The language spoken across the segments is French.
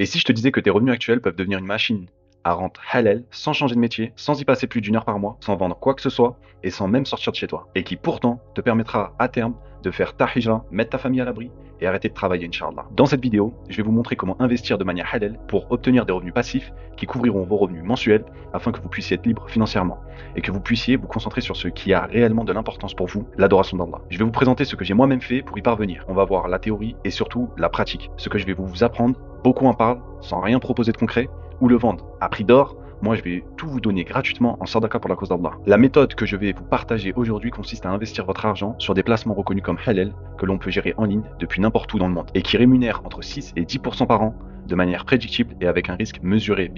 Et si je te disais que tes revenus actuels peuvent devenir une machine à rente halal sans changer de métier, sans y passer plus d'une heure par mois, sans vendre quoi que ce soit et sans même sortir de chez toi, et qui pourtant te permettra à terme de faire ta hijra, mettre ta famille à l'abri et arrêter de travailler, Inch'Allah. Dans cette vidéo, je vais vous montrer comment investir de manière halal pour obtenir des revenus passifs qui couvriront vos revenus mensuels afin que vous puissiez être libre financièrement et que vous puissiez vous concentrer sur ce qui a réellement de l'importance pour vous, l'adoration d'Allah. Je vais vous présenter ce que j'ai moi-même fait pour y parvenir. On va voir la théorie et surtout la pratique. Ce que je vais vous apprendre, beaucoup en parlent sans rien proposer de concret ou le vendre à prix d'or. Moi, je vais tout vous donner gratuitement en sadaqa pour la cause d'Allah. La méthode que je vais vous partager aujourd'hui consiste à investir votre argent sur des placements reconnus comme halal que l'on peut gérer en ligne depuis n'importe où dans le monde et qui rémunèrent entre 6 et 10% par an de manière prédictible et avec un risque mesuré.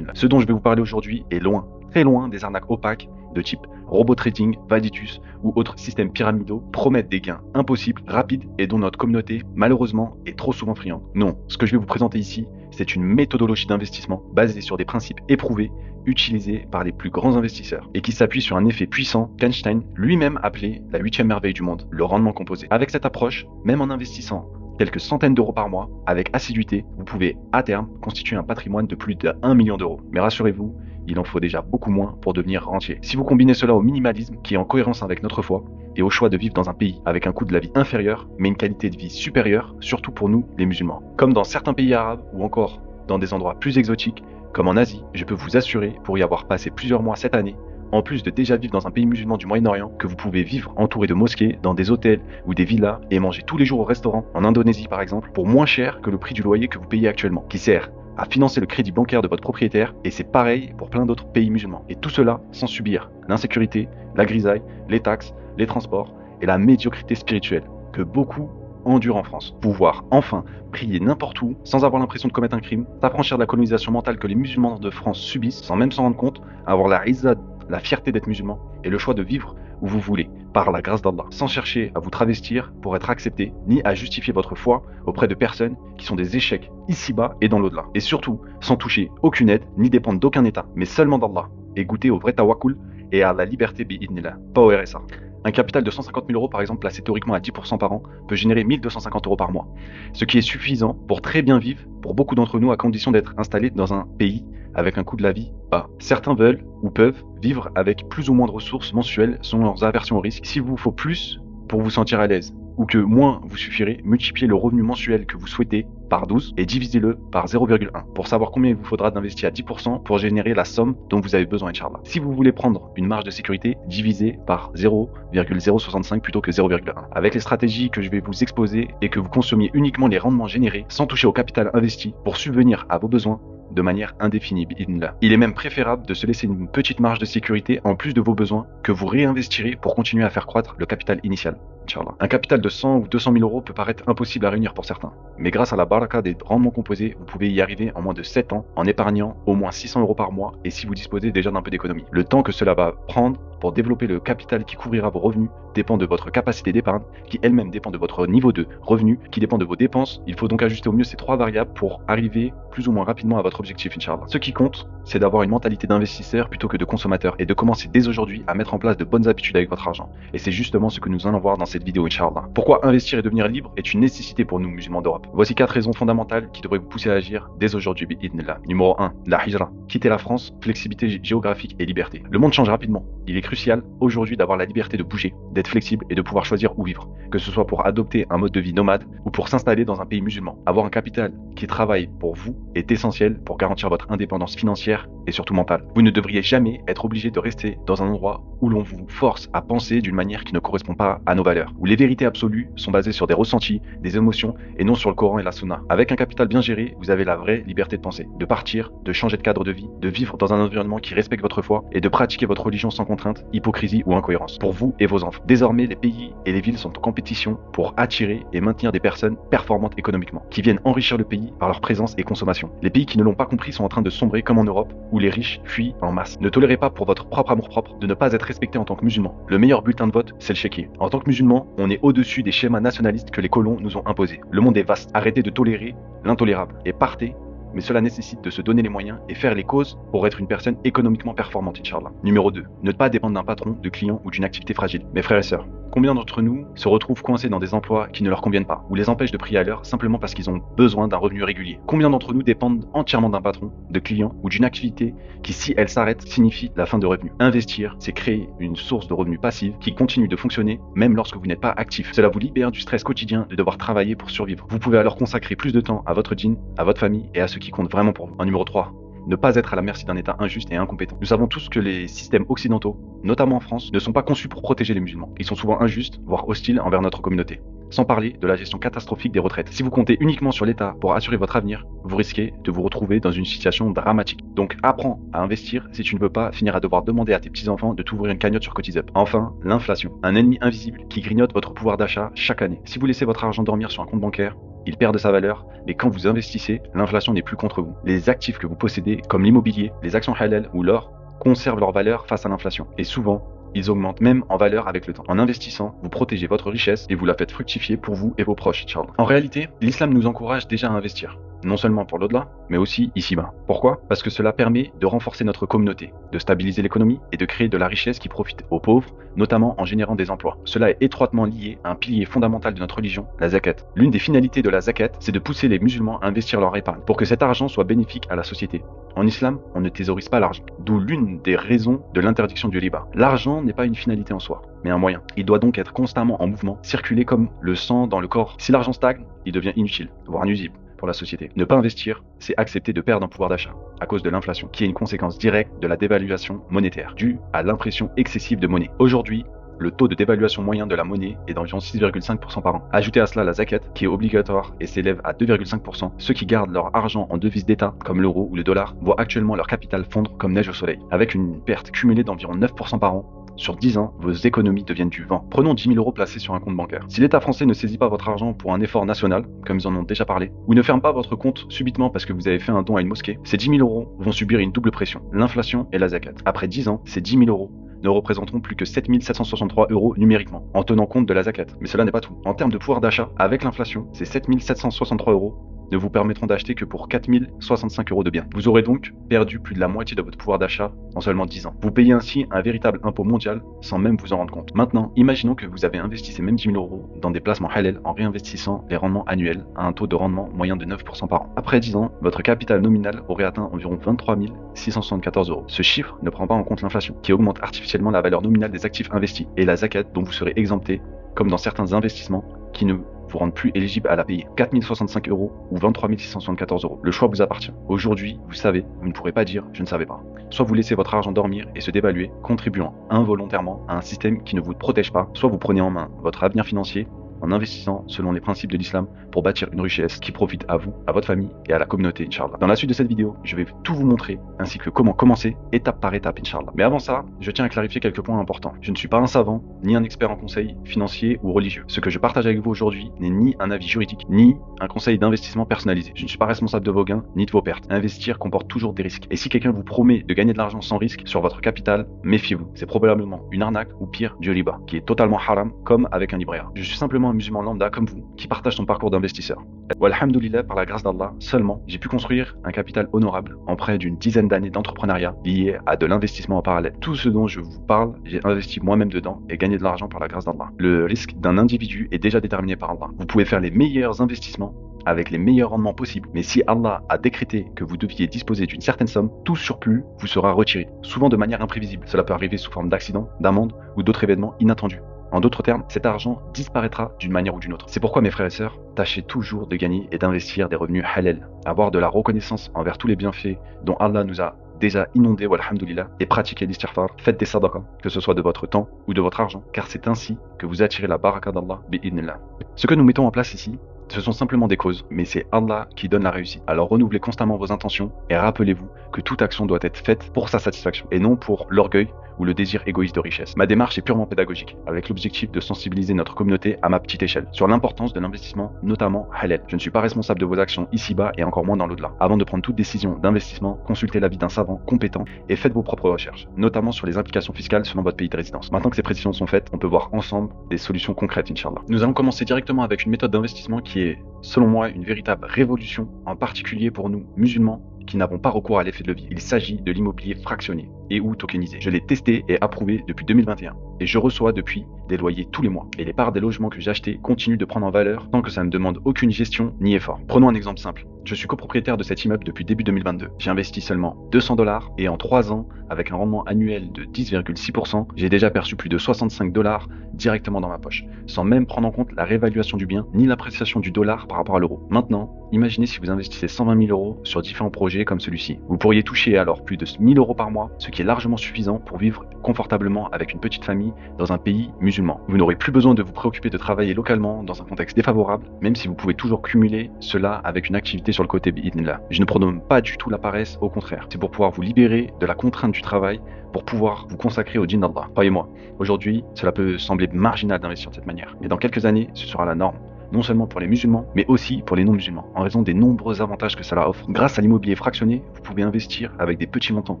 Ce dont je vais vous parler aujourd'hui est loin, très loin des arnaques opaques de type robot trading, Vaditus ou autres systèmes pyramidaux promettent des gains impossibles, rapides et dont notre communauté, malheureusement, est trop souvent friande. Non, ce que je vais vous présenter ici, c'est une méthodologie d'investissement basée sur des principes éprouvés, utilisés par les plus grands investisseurs et qui s'appuie sur un effet puissant qu'Einstein lui-même appelait la 8e merveille du monde, le rendement composé. Avec cette approche, même en investissant quelques centaines d'euros par mois, avec assiduité, vous pouvez à terme constituer un patrimoine de plus de 1 million d'euros. Mais rassurez-vous, il en faut déjà beaucoup moins pour devenir rentier. Si vous combinez cela au minimalisme, qui est en cohérence avec notre foi, et au choix de vivre dans un pays avec un coût de la vie inférieur, mais une qualité de vie supérieure, surtout pour nous, les musulmans. Comme dans certains pays arabes, ou encore dans des endroits plus exotiques, comme en Asie, je peux vous assurer, pour y avoir passé plusieurs mois cette année, en plus de déjà vivre dans un pays musulman du Moyen-Orient, que vous pouvez vivre entouré de mosquées, dans des hôtels ou des villas et manger tous les jours au restaurant, en Indonésie par exemple, pour moins cher que le prix du loyer que vous payez actuellement, qui sert à financer le crédit bancaire de votre propriétaire, et c'est pareil pour plein d'autres pays musulmans. Et tout cela sans subir l'insécurité, la grisaille, les taxes, les transports et la médiocrité spirituelle que beaucoup endurent en France. Pouvoir enfin prier n'importe où sans avoir l'impression de commettre un crime, s'affranchir de la colonisation mentale que les musulmans de France subissent sans même s'en rendre compte, avoir la izza, la fierté d'être musulman et le choix de vivre où vous voulez, par la grâce d'Allah, sans chercher à vous travestir pour être accepté, ni à justifier votre foi auprès de personnes qui sont des échecs ici-bas et dans l'au-delà. Et surtout, sans toucher aucune aide, ni dépendre d'aucun état, mais seulement d'Allah, et goûter au vrai tawakkul et à la liberté bi'idnillah, pas au RSA. Un capital de 150 000 euros par exemple placé théoriquement à 10% par an peut générer 1 250 euros par mois, ce qui est suffisant pour très bien vivre pour beaucoup d'entre nous à condition d'être installés dans un pays avec un coût de la vie bas. Certains veulent ou peuvent vivre avec plus ou moins de ressources mensuelles selon leurs aversions au risque. S'il vous faut plus pour vous sentir à l'aise ou que moins vous suffirait, multipliez le revenu mensuel que vous souhaitez par 12 et divisez-le par 0,1 pour savoir combien il vous faudra d'investir à 10% pour générer la somme dont vous avez besoin, Inch'Allah. Si vous voulez prendre une marge de sécurité, divisez par 0,065 plutôt que 0,1. Avec les stratégies que je vais vous exposer et que vous consommiez uniquement les rendements générés sans toucher au capital investi pour subvenir à vos besoins de manière indéfinie, bi'idhnillah. Il est même préférable de se laisser une petite marge de sécurité en plus de vos besoins que vous réinvestirez pour continuer à faire croître le capital initial, Inch'Allah. Un capital de 100 ou 200 000 euros peut paraître impossible à réunir pour certains, mais grâce à la baraka des rendements composés, vous pouvez y arriver en moins de 7 ans en épargnant au moins 600 euros par mois et si vous disposez déjà d'un peu d'économie. Le temps que cela va prendre pour développer le capital qui couvrira vos revenus dépend de votre capacité d'épargne, qui elle-même dépend de votre niveau de revenu, qui dépend de vos dépenses. Il faut donc ajuster au mieux ces 3 variables pour arriver plus ou moins rapidement à votre objectif, Inch'Allah. Ce qui compte, c'est d'avoir une mentalité d'investisseur plutôt que de consommateur et de commencer dès aujourd'hui à mettre en place de bonnes habitudes avec votre argent. Et c'est justement ce que nous allons voir dans cette vidéo, Inch'Allah. Pourquoi investir et devenir libre est une nécessité pour nous, musulmans d'Europe. Voici 4 raisons fondamentales qui devraient vous pousser à agir dès aujourd'hui, bi'idhnillah. Numéro 1, la hijra. Quitter la France, flexibilité géographique et liberté. Le monde change rapidement. Il est crucial aujourd'hui d'avoir la liberté de bouger, d'être flexible et de pouvoir choisir où vivre, que ce soit pour adopter un mode de vie nomade ou pour s'installer dans un pays musulman. Avoir un capital qui travaille pour vous est essentiel pour garantir votre indépendance financière et surtout mentale. Vous ne devriez jamais être obligé de rester dans un endroit où l'on vous force à penser d'une manière qui ne correspond pas à nos valeurs, où les vérités absolues sont basées sur des ressentis, des émotions et non sur le Coran et la Sunna. Avec un capital bien géré, vous avez la vraie liberté de penser, de partir, de changer de cadre de vie, de vivre dans un environnement qui respecte votre foi et de pratiquer votre religion sans contrainte, hypocrisie ou incohérence, pour vous et vos enfants. Désormais, les pays et les villes sont en compétition pour attirer et maintenir des personnes performantes économiquement, qui viennent enrichir le pays par leur présence et consommation. Les pays qui ne l'ont pas compris sont en train de sombrer comme en Europe, où les riches fuient en masse. Ne tolérez pas pour votre propre amour-propre de ne pas être respecté en tant que musulman. Le meilleur bulletin de vote, c'est le chéquier. En tant que musulman, on est au-dessus des schémas nationalistes que les colons nous ont imposés. Le monde est vaste. Arrêtez de tolérer l'intolérable et partez mais cela nécessite de se donner les moyens et faire les causes pour être une personne économiquement performante, Inch'Allah. Numéro 2. Ne pas dépendre d'un patron, de clients ou d'une activité fragile. Mes frères et sœurs, combien d'entre nous se retrouvent coincés dans des emplois qui ne leur conviennent pas, ou les empêchent de prier à l'heure simplement parce qu'ils ont besoin d'un revenu régulier? Combien d'entre nous dépendent entièrement d'un patron, de clients ou d'une activité qui, si elle s'arrête, signifie la fin de revenus? Investir, c'est créer une source de revenus passive qui continue de fonctionner même lorsque vous n'êtes pas actif. Cela vous libère du stress quotidien de devoir travailler pour survivre. Vous pouvez alors consacrer plus de temps à votre djinn, à votre famille et à ce qui compte vraiment pour vous. En numéro 3. Ne pas être à la merci d'un État injuste et incompétent. Nous savons tous que les systèmes occidentaux, notamment en France, ne sont pas conçus pour protéger les musulmans. Ils sont souvent injustes, voire hostiles envers notre communauté. Sans parler de la gestion catastrophique des retraites. Si vous comptez uniquement sur l'État pour assurer votre avenir, vous risquez de vous retrouver dans une situation dramatique. Donc apprends à investir si tu ne veux pas finir à devoir demander à tes petits-enfants de t'ouvrir une cagnotte sur Cotisup. Enfin, l'inflation. Un ennemi invisible qui grignote votre pouvoir d'achat chaque année. Si vous laissez votre argent dormir sur un compte bancaire, il perd de sa valeur, mais quand vous investissez, l'inflation n'est plus contre vous. Les actifs que vous possédez, comme l'immobilier, les actions halal ou l'or, conservent leur valeur face à l'inflation. Et souvent, ils augmentent même en valeur avec le temps. En investissant, vous protégez votre richesse et vous la faites fructifier pour vous et vos proches, Inch'Allah. En réalité, l'islam nous encourage déjà à investir. Non seulement pour l'au-delà, mais aussi ici-bas. Pourquoi? Parce que cela permet de renforcer notre communauté, de stabiliser l'économie et de créer de la richesse qui profite aux pauvres, notamment en générant des emplois. Cela est étroitement lié à un pilier fondamental de notre religion, la zakat. L'une des finalités de la zakat, c'est de pousser les musulmans à investir leur épargne pour que cet argent soit bénéfique à la société. En islam, on ne thésaurise pas l'argent, d'où l'une des raisons de l'interdiction du riba. L'argent n'est pas une finalité en soi, mais un moyen. Il doit donc être constamment en mouvement, circuler comme le sang dans le corps. Si l'argent stagne, il devient inutile, voire nuisible pour la société. Ne pas investir, c'est accepter de perdre en pouvoir d'achat à cause de l'inflation, qui est une conséquence directe de la dévaluation monétaire, due à l'impression excessive de monnaie. Aujourd'hui, le taux de dévaluation moyen de la monnaie est d'environ 6,5% par an. Ajoutez à cela la zakat, qui est obligatoire et s'élève à 2,5%. Ceux qui gardent leur argent en devises d'État, comme l'euro ou le dollar, voient actuellement leur capital fondre comme neige au soleil, avec une perte cumulée d'environ 9% par an. Sur 10 ans, vos économies deviennent du vent. Prenons 10 000 euros placés sur un compte bancaire. Si l'État français ne saisit pas votre argent pour un effort national, comme ils en ont déjà parlé, ou ne ferme pas votre compte subitement parce que vous avez fait un don à une mosquée, ces 10 000 euros vont subir une double pression, l'inflation et la zakat. Après 10 ans, ces 10 000 euros ne représenteront plus que 7 763 euros numériquement, en tenant compte de la zakat. Mais cela n'est pas tout. En termes de pouvoir d'achat, avec l'inflation, ces 7 763 euros ne vous permettront d'acheter que pour 4 065 euros de biens. Vous aurez donc perdu plus de la moitié de votre pouvoir d'achat en seulement 10 ans. Vous payez ainsi un véritable impôt mondial sans même vous en rendre compte. Maintenant, imaginons que vous avez investi ces mêmes 10 000 euros dans des placements halal en réinvestissant les rendements annuels à un taux de rendement moyen de 9% par an. Après 10 ans, votre capital nominal aurait atteint environ 23 674 euros. Ce chiffre ne prend pas en compte l'inflation, qui augmente artificiellement la valeur nominale des actifs investis, et la zakat dont vous serez exempté, comme dans certains investissements qui ne vous rendent plus éligible à la payer. 4 065 euros ou 23 674 euros. Le choix vous appartient. Aujourd'hui, vous savez, vous ne pourrez pas dire « je ne savais pas ». Soit vous laissez votre argent dormir et se dévaluer, contribuant involontairement à un système qui ne vous protège pas, soit vous prenez en main votre avenir financier en investissant selon les principes de l'islam pour bâtir une richesse qui profite à vous, à votre famille et à la communauté, Inch'Allah. Dans la suite de cette vidéo, je vais tout vous montrer, ainsi que comment commencer étape par étape, Inch'Allah. Mais avant ça, je tiens à clarifier quelques points importants. Je ne suis pas un savant, ni un expert en conseil financier ou religieux. Ce que je partage avec vous aujourd'hui n'est ni un avis juridique, ni un conseil d'investissement personnalisé. Je ne suis pas responsable de vos gains, ni de vos pertes. Investir comporte toujours des risques. Et si quelqu'un vous promet de gagner de l'argent sans risque sur votre capital, méfiez-vous. C'est probablement une arnaque ou pire, du riba, qui est totalement haram, comme avec un livret A. Je suis simplement un musulman lambda comme vous, qui partage son parcours d'investisseur. Walhamdoulilah, par la grâce d'Allah, seulement, j'ai pu construire un capital honorable en près d'une dizaine d'années d'entrepreneuriat lié à de l'investissement en parallèle. Tout ce dont je vous parle, j'ai investi moi-même dedans et gagné de l'argent par la grâce d'Allah. Le risque d'un individu est déjà déterminé par Allah. Vous pouvez faire les meilleurs investissements avec les meilleurs rendements possibles. Mais si Allah a décrété que vous deviez disposer d'une certaine somme, tout surplus vous sera retiré, souvent de manière imprévisible. Cela peut arriver sous forme d'accident, d'amende ou d'autres événements inattendus. En d'autres termes, cet argent disparaîtra d'une manière ou d'une autre. C'est pourquoi mes frères et sœurs, tâchez toujours de gagner et d'investir des revenus halal, avoir de la reconnaissance envers tous les bienfaits dont Allah nous a déjà inondés, walhamdoulilah, et pratiquez l'istighfar, faites des sadaqas, que ce soit de votre temps ou de votre argent, car c'est ainsi que vous attirez la baraka d'Allah, bi'idnillah. Ce que nous mettons en place ici, ce sont simplement des causes, mais c'est Allah qui donne la réussite. Alors renouvelez constamment vos intentions et rappelez-vous que toute action doit être faite pour sa satisfaction et non pour l'orgueil ou le désir égoïste de richesse. Ma démarche est purement pédagogique, avec l'objectif de sensibiliser notre communauté à ma petite échelle, sur l'importance de l'investissement, notamment halal. Je ne suis pas responsable de vos actions ici-bas et encore moins dans l'au-delà. Avant de prendre toute décision d'investissement, consultez l'avis d'un savant compétent et faites vos propres recherches, notamment sur les implications fiscales selon votre pays de résidence. Maintenant que ces précisions sont faites, on peut voir ensemble des solutions concrètes, Inch'Allah. Nous allons commencer directement avec une méthode d'investissement qui qui est, selon moi, une véritable révolution, en particulier pour nous, musulmans, qui n'avons pas recours à l'effet de levier. Il s'agit de l'immobilier fractionné et ou tokenisé. Je l'ai testé et approuvé depuis 2021 et je reçois depuis des loyers tous les mois. Et les parts des logements que j'ai achetés continuent de prendre en valeur sans que ça ne me demande aucune gestion ni effort. Prenons un exemple simple. Je suis copropriétaire de cet immeuble depuis début 2022. J'ai investi seulement $200 et en 3 ans, avec un rendement annuel de 10,6%, j'ai déjà perçu plus de $65 directement dans ma poche, sans même prendre en compte la réévaluation du bien ni l'appréciation du dollar par rapport à l'euro. Maintenant, imaginez si vous investissez 120 000 € sur différents projets comme celui-ci. Vous pourriez toucher alors plus de 1 000 € par mois, ce qui est largement suffisant pour vivre confortablement avec une petite famille dans un pays musulman. Vous n'aurez plus besoin de vous préoccuper de travailler localement dans un contexte défavorable, même si vous pouvez toujours cumuler cela avec une activité sur le côté bi'idhnillah. Je ne prône pas du tout la paresse, au contraire. C'est pour pouvoir vous libérer de la contrainte du travail, pour pouvoir vous consacrer au djinn d'Allah. Croyez-moi, aujourd'hui, cela peut sembler marginal d'investir de cette manière, mais dans quelques années, ce sera la norme. Non seulement pour les musulmans, mais aussi pour les non-musulmans, en raison des nombreux avantages que cela offre. Grâce à l'immobilier fractionné, vous pouvez investir avec des petits montants,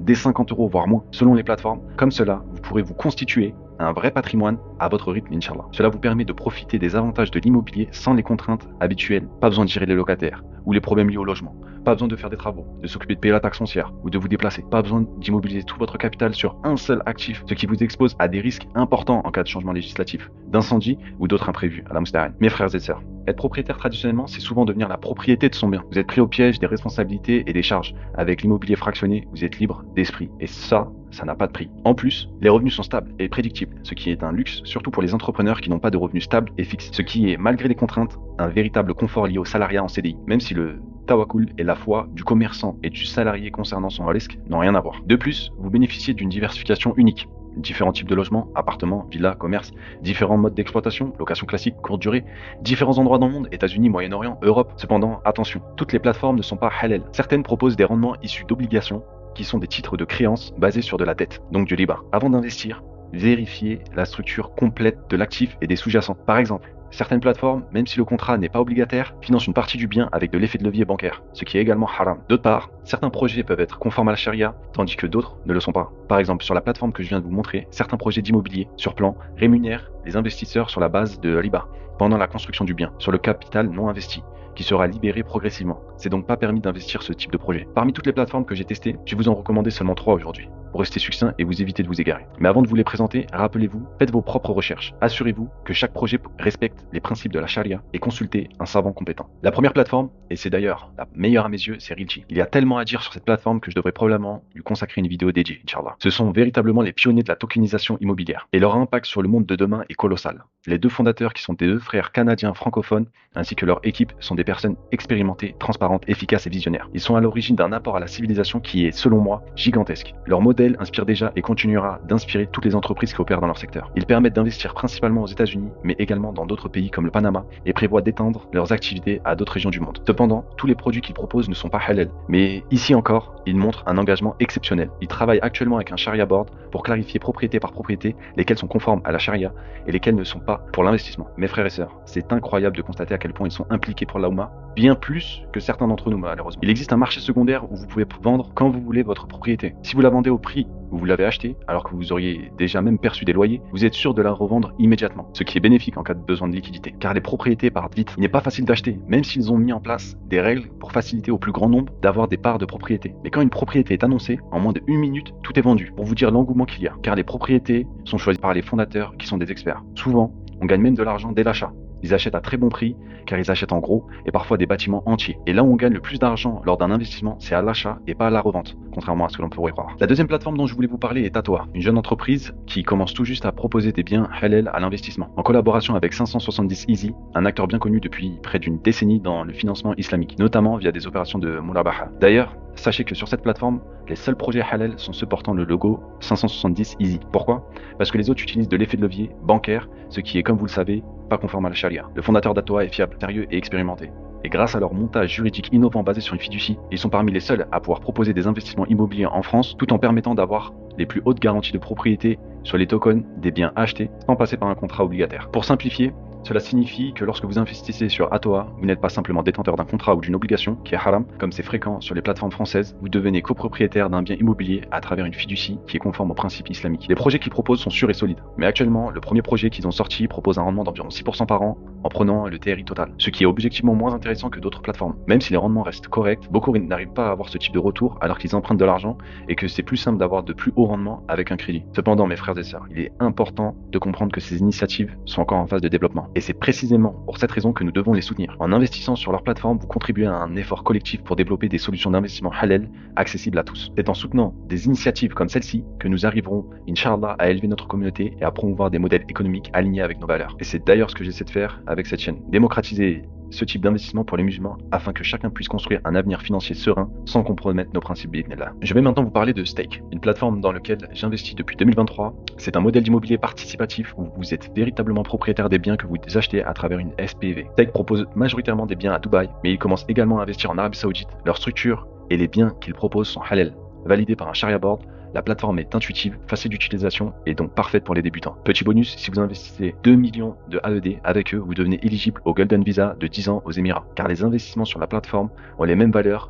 des 50 €, voire moins, selon les plateformes. Comme cela, vous pourrez vous constituer un vrai patrimoine à votre rythme, Inch'Allah. Cela vous permet de profiter des avantages de l'immobilier sans les contraintes habituelles. Pas besoin de gérer les locataires ou les problèmes liés au logement. Pas besoin de faire des travaux, de s'occuper de payer la taxe foncière ou de vous déplacer. Pas besoin d'immobiliser tout votre capital sur un seul actif, ce qui vous expose à des risques importants en cas de changement législatif, d'incendie ou d'autres imprévus à la musta'an. Mes frères et sœurs, être propriétaire traditionnellement, c'est souvent devenir la propriété de son bien. Vous êtes pris au piège des responsabilités et des charges. Avec l'immobilier fractionné, vous êtes libre d'esprit. Et ça n'a pas de prix. En plus, les revenus sont stables et prédictibles, ce qui est un luxe, surtout pour les entrepreneurs qui n'ont pas de revenus stables et fixes. Ce qui est, malgré les contraintes, un véritable confort lié au salariat en CDI, même si le tawakkul et la foi du commerçant et du salarié concernant son risque n'ont rien à voir. De plus, vous bénéficiez d'une diversification unique. Différents types de logements, appartements, villas, commerces, différents modes d'exploitation, location classique, courte durée, différents endroits dans le monde, États-Unis, Moyen-Orient, Europe. Cependant, attention, toutes les plateformes ne sont pas halal. Certaines proposent des rendements issus d'obligations qui sont des titres de créance basés sur de la dette, donc du riba. Avant d'investir, vérifiez la structure complète de l'actif et des sous-jacents. Par exemple, certaines plateformes, même si le contrat n'est pas obligataire, financent une partie du bien avec de l'effet de levier bancaire, ce qui est également haram. D'autre part, certains projets peuvent être conformes à la charia, tandis que d'autres ne le sont pas. Par exemple, sur la plateforme que je viens de vous montrer, certains projets d'immobilier sur plan rémunèrent les investisseurs sur la base de riba pendant la construction du bien, sur le capital non investi, qui sera libéré progressivement. C'est donc pas permis d'investir ce type de projet. Parmi toutes les plateformes que j'ai testées, je vais vous en recommander seulement 3 aujourd'hui, pour rester succinct et vous éviter de vous égarer. Mais avant de vous les présenter, rappelez-vous, faites vos propres recherches. Assurez-vous que chaque projet respecte les principes de la charia et consultez un savant compétent. La première plateforme, et c'est d'ailleurs la meilleure à mes yeux, c'est Realty. Il y a tellement à dire sur cette plateforme que je devrais probablement lui consacrer une vidéo dédiée, Inch'Allah. Ce sont véritablement les pionniers de la tokenisation immobilière et leur impact sur le monde de demain est colossal. Les deux fondateurs, qui sont des deux frères canadiens francophones, ainsi que leur équipe, sont des personnes expérimentées, transparentes, efficaces et visionnaires. Ils sont à l'origine d'un apport à la civilisation qui est, selon moi, gigantesque. Leur modèle inspire déjà et continuera d'inspirer toutes les entreprises qui opèrent dans leur secteur. Ils permettent d'investir principalement aux États-Unis, mais également dans d'autres pays comme le Panama, et prévoient d'étendre leurs activités à d'autres régions du monde. Cependant, tous les produits qu'ils proposent ne sont pas halal, mais ici encore, ils montrent un engagement exceptionnel. Ils travaillent actuellement avec un Sharia Board pour clarifier propriété par propriété lesquelles sont conformes à la Sharia et lesquelles ne sont pas pour l'investissement. Mes frères et sœurs, c'est incroyable de constater à quel point ils sont impliqués pour la Oumma, bien plus que certains d'entre nous malheureusement. Il existe un marché secondaire où vous pouvez vendre quand vous voulez votre propriété. Si vous la vendez au prix où vous l'avez acheté, alors que vous auriez déjà même perçu des loyers, vous êtes sûr de la revendre immédiatement, ce qui est bénéfique en cas de besoin de liquidité. Car les propriétés partent vite. Il n'est pas facile d'acheter, même s'ils ont mis en place des règles pour faciliter au plus grand nombre d'avoir des parts de propriété. Mais quand une propriété est annoncée, en moins de 1 minute, tout est vendu, pour vous dire l'engouement qu'il y a. Car les propriétés sont choisies par les fondateurs qui sont des experts. Souvent, on gagne même de l'argent dès l'achat. Ils achètent à très bon prix, car ils achètent en gros, et parfois des bâtiments entiers. Et là où on gagne le plus d'argent lors d'un investissement, c'est à l'achat et pas à la revente, contrairement à ce que l'on pourrait croire. La deuxième plateforme dont je voulais vous parler est Tatoa, une jeune entreprise qui commence tout juste à proposer des biens halal à l'investissement, en collaboration avec 570 Easy, un acteur bien connu depuis près d'une décennie dans le financement islamique, notamment via des opérations de murabaha. D'ailleurs, sachez que sur cette plateforme, les seuls projets halal sont ceux portant le logo 570 Easy. Pourquoi? Parce que les autres utilisent de l'effet de levier bancaire, ce qui est, comme vous le savez, pas conforme à la charia. Le fondateur d'Atoa est fiable, sérieux et expérimenté. Et grâce à leur montage juridique innovant basé sur une fiducie, ils sont parmi les seuls à pouvoir proposer des investissements immobiliers en France tout en permettant d'avoir les plus hautes garanties de propriété sur les tokens des biens achetés sans passer par un contrat obligataire. Pour simplifier, Cela signifie que lorsque vous investissez sur Atoa, vous n'êtes pas simplement détenteur d'un contrat ou d'une obligation qui est haram, comme c'est fréquent sur les plateformes françaises, vous devenez copropriétaire d'un bien immobilier à travers une fiducie qui est conforme aux principes islamiques. Les projets qu'ils proposent sont sûrs et solides, mais actuellement, le premier projet qu'ils ont sorti propose un rendement d'environ 6% par an en prenant le TRI total, ce qui est objectivement moins intéressant que d'autres plateformes. Même si les rendements restent corrects, beaucoup n'arrivent pas à avoir ce type de retour alors qu'ils empruntent de l'argent et que c'est plus simple d'avoir de plus hauts rendements avec un crédit. Cependant, mes frères et sœurs, il est important de comprendre que ces initiatives sont encore en phase de développement. Et c'est précisément pour cette raison que nous devons les soutenir. En investissant sur leur plateforme, vous contribuez à un effort collectif pour développer des solutions d'investissement halal accessibles à tous. C'est en soutenant des initiatives comme celle-ci que nous arriverons, Inch'Allah, à élever notre communauté et à promouvoir des modèles économiques alignés avec nos valeurs. Et c'est d'ailleurs ce que j'essaie de faire avec cette chaîne. Démocratiser ce type d'investissement pour les musulmans afin que chacun puisse construire un avenir financier serein sans compromettre nos principes bi'idhnillah. Je vais maintenant vous parler de Stake, une plateforme dans laquelle j'investis depuis 2023. C'est un modèle d'immobilier participatif où vous êtes véritablement propriétaire des biens que vous achetez à travers une SPV. Stake propose majoritairement des biens à Dubaï, mais il commence également à investir en Arabie Saoudite. Leur structure et les biens qu'ils proposent sont halal, validés par un Sharia Board. La plateforme est intuitive, facile d'utilisation et donc parfaite pour les débutants. Petit bonus, si vous investissez 2 millions de AED avec eux, vous devenez éligible au Golden Visa de 10 ans aux Émirats. Car les investissements sur la plateforme ont les mêmes valeurs,